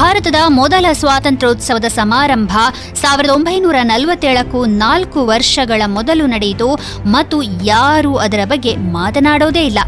ಭಾರತದ ಮೊದಲ ಸ್ವಾತಂತ್ರ್ಯೋತ್ಸವದ ಸಮಾರಂಭ 1947ಕ್ಕೂ 4 ವರ್ಷಗಳ ಮೊದಲು ನಡೆಯಿತು ಮತ್ತು ಯಾರೂ ಅದರ ಬಗ್ಗೆ ಮಾತನಾಡೋದೇ ಇಲ್ಲ.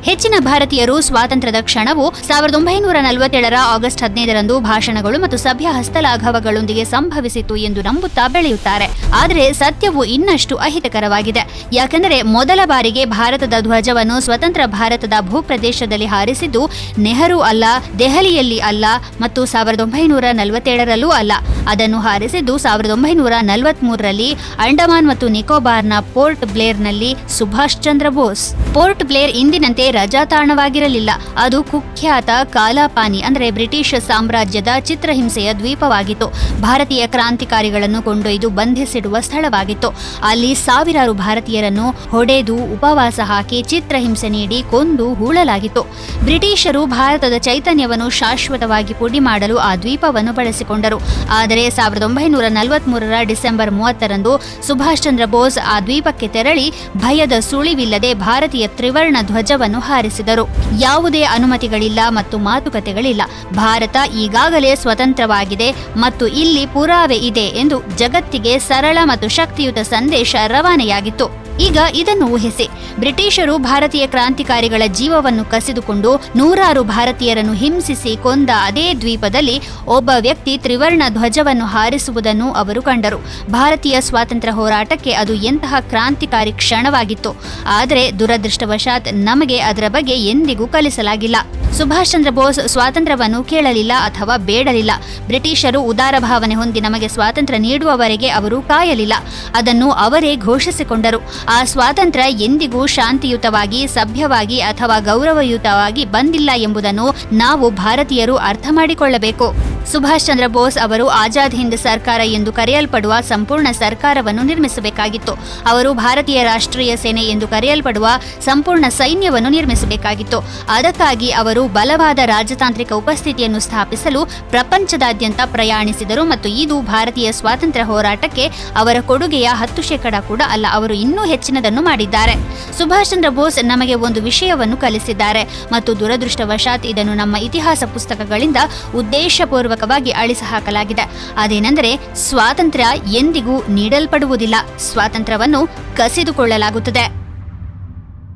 ಹೆಚ್ಚಿನ ಭಾರತೀಯರು ಸ್ವಾತಂತ್ರ್ಯದ ಕ್ಷಣವು 1947ರ ಆಗಸ್ಟ್ 15ರಂದು ಭಾಷಣಗಳು ಮತ್ತು ಸಭ್ಯ ಹಸ್ತಲಾಘವಗಳೊಂದಿಗೆ ಸಂಭವಿಸಿತು ಎಂದು ನಂಬುತ್ತಾ ಬೆಳೆಯುತ್ತಾರೆ. ಆದರೆ ಸತ್ಯವು ಇನ್ನಷ್ಟು ಅಹಿತಕರವಾಗಿದೆ. ಯಾಕೆಂದರೆ ಮೊದಲ ಬಾರಿಗೆ ಭಾರತದ ಧ್ವಜವನ್ನು ಸ್ವತಂತ್ರ ಭಾರತದ ಭೂಪ್ರದೇಶದಲ್ಲಿ ಹಾರಿಸಿದ್ದು ನೆಹರು ಅಲ್ಲ, ದೆಹಲಿಯಲ್ಲಿ ಅಲ್ಲ ಮತ್ತು 1947ರಲ್ಲೂ ಅಲ್ಲ. ಅದನ್ನು ಹಾರಿಸಿದ್ದು 1943ರಲ್ಲಿ ಅಂಡಮಾನ್ ಮತ್ತು ನಿಕೋಬಾರ್ನ ಪೋರ್ಟ್ ಬ್ಲೇರ್ನಲ್ಲಿ ಸುಭಾಷ್ ಚಂದ್ರ ಬೋಸ್. ಪೋರ್ಟ್ ಬ್ಲೇರ್ ಇಂದಿನಂತೆ ರಜಾತಾಣವಾಗಿರಲಿಲ್ಲ. ಅದು ಕುಖ್ಯಾತ ಕಾಲಾಪಾನಿ ಅಂದರೆ ಬ್ರಿಟಿಷ್ ಸಾಮ್ರಾಜ್ಯದ ಚಿತ್ರಹಿಂಸೆಯ ದ್ವೀಪವಾಗಿತ್ತು. ಭಾರತೀಯ ಕ್ರಾಂತಿಕಾರಿಗಳನ್ನು ಕೊಂಡೊಯ್ದು ಬಂಧಿಸಿಡುವ ಸ್ಥಳವಾಗಿತ್ತು. ಅಲ್ಲಿ ಸಾವಿರಾರು ಭಾರತೀಯರನ್ನು ಹೊಡೆದು ಉಪವಾಸ ಹಾಕಿ ಚಿತ್ರಹಿಂಸೆ ನೀಡಿ ಕೊಂದು ಹೂಳಲಾಗಿತ್ತು. ಬ್ರಿಟಿಷರು ಭಾರತದ ಚೈತನ್ಯವನ್ನು ಶಾಶ್ವತವಾಗಿ ಪುಡಿ ಮಾಡಲು ಆ ದ್ವೀಪವನ್ನು ಬಳಸಿಕೊಂಡರು. ಆದರೆ 1943ರ ಡಿಸೆಂಬರ್ 30ರಂದು ಸುಭಾಷ್ ಚಂದ್ರ ಬೋಸ್ ಆ ದ್ವೀಪಕ್ಕೆ ತೆರಳಿ ಭಯದ ಸುಳಿವಿಲ್ಲದೆ ಭಾರತೀಯ ತ್ರಿವರ್ಣ ಧ್ವಜವನ್ನು ಹಾರಿಸಿದರು. ಯಾವುದೇ ಅನುಮತಿಗಳಿಲ್ಲ ಮತ್ತು ಮಾತುಕತೆಗಳಿಲ್ಲ. ಭಾರತ ಈಗಾಗಲೇ ಸ್ವತಂತ್ರವಾಗಿದೆ ಮತ್ತು ಇಲ್ಲಿ ಪುರಾವೆ ಇದೆ ಎಂದು ಜಗತ್ತಿಗೆ ಸರಳ ಮತ್ತು ಶಕ್ತಿಯುತ ಸಂದೇಶ ರವಾನೆಯಾಗಿತ್ತು. ಈಗ ಇದನ್ನು ಊಹಿಸಿ, ಬ್ರಿಟಿಷರು ಭಾರತೀಯ ಕ್ರಾಂತಿಕಾರಿಗಳ ಜೀವವನ್ನು ಕಸಿದುಕೊಂಡು ನೂರಾರು ಭಾರತೀಯರನ್ನು ಹಿಂಸಿಸಿ ಕೊಂದ ಅದೇ ದ್ವೀಪದಲ್ಲಿ ಒಬ್ಬ ವ್ಯಕ್ತಿ ತ್ರಿವರ್ಣ ಧ್ವಜವನ್ನು ಹಾರಿಸುವುದನ್ನು ಅವರು ಕಂಡರು. ಭಾರತೀಯ ಸ್ವಾತಂತ್ರ್ಯ ಹೋರಾಟಕ್ಕೆ ಅದು ಎಂತಹ ಕ್ರಾಂತಿಕಾರಿ ಕ್ಷಣವಾಗಿತ್ತು. ಆದರೆ ದುರದೃಷ್ಟವಶಾತ್ ನಮಗೆ ಅದರ ಬಗ್ಗೆ ಎಂದಿಗೂ ಕಲಿಸಲಾಗಿಲ್ಲ. ಸುಭಾಷ್ ಚಂದ್ರ ಬೋಸ್ ಸ್ವಾತಂತ್ರ್ಯವನ್ನು ಕೇಳಲಿಲ್ಲ ಅಥವಾ ಬೇಡಲಿಲ್ಲ. ಬ್ರಿಟಿಷರು ಉದಾರ ಭಾವನೆ ಹೊಂದಿ ನಮಗೆ ಸ್ವಾತಂತ್ರ್ಯ ನೀಡುವವರೆಗೆ ಅವರು ಕಾಯಲಿಲ್ಲ. ಅದನ್ನು ಅವರೇ ಘೋಷಿಸಿಕೊಂಡರು. ಆ ಸ್ವಾತಂತ್ರ್ಯ ಎಂದಿಗೂ ಶಾಂತಿಯುತವಾಗಿ, ಸಭ್ಯವಾಗಿ ಅಥವಾ ಗೌರವಯುತವಾಗಿ ಬಂದಿಲ್ಲ ಎಂಬುದನ್ನು ನಾವು ಭಾರತೀಯರು ಅರ್ಥ ಮಾಡಿಕೊಳ್ಳಬೇಕು. ಸುಭಾಷ್ ಚಂದ್ರ ಬೋಸ್ ಅವರು ಆಜಾದ್ ಹಿಂದ್ ಸರ್ಕಾರ ಎಂದು ಕರೆಯಲ್ಪಡುವ ಸಂಪೂರ್ಣ ಸರ್ಕಾರವನ್ನು ನಿರ್ಮಿಸಬೇಕಾಗಿತ್ತು. ಅವರು ಭಾರತೀಯ ರಾಷ್ಟ್ರೀಯ ಸೇನೆ ಎಂದು ಕರೆಯಲ್ಪಡುವ ಸಂಪೂರ್ಣ ಸೈನ್ಯವನ್ನು ನಿರ್ಮಿಸಬೇಕಾಗಿತ್ತು. ಅದಕ್ಕಾಗಿ ಅವರು ಬಲವಾದ ರಾಜತಾಂತ್ರಿಕ ಉಪಸ್ಥಿತಿಯನ್ನು ಸ್ಥಾಪಿಸಲು ಪ್ರಪಂಚದಾದ್ಯಂತ ಪ್ರಯಾಣಿಸಿದರು ಮತ್ತು ಇದು ಭಾರತೀಯ ಸ್ವಾತಂತ್ರ್ಯ ಹೋರಾಟಕ್ಕೆ ಅವರ ಕೊಡುಗೆಯ 10% ಕೂಡ ಅಲ್ಲ, ಅವರು ಇನ್ನೂ ಹೆಚ್ಚಿನದನ್ನು ಮಾಡಿದ್ದಾರೆ. ಸುಭಾಷ್ ಚಂದ್ರ ಬೋಸ್ ನಮಗೆ ಒಂದು ವಿಷಯವನ್ನು ಕಲಿಸಿದ್ದಾರೆ ಮತ್ತು ದುರದೃಷ್ಟವಶಾತ್ ಇದನ್ನು ನಮ್ಮ ಇತಿಹಾಸ ಪುಸ್ತಕಗಳಿಂದ ಉದ್ದೇಶಪೂರ್ವಕವಾಗಿ ಅಳಿಸಿಹಾಕಲಾಗಿದೆ. ಅದೇನೆಂದರೆ, ಸ್ವಾತಂತ್ರ್ಯ ಎಂದಿಗೂ ನೀಡಲ್ಪಡುವುದಿಲ್ಲ, ಸ್ವಾತಂತ್ರ್ಯವನ್ನು ಕಸಿದುಕೊಳ್ಳಲಾಗುತ್ತದೆ.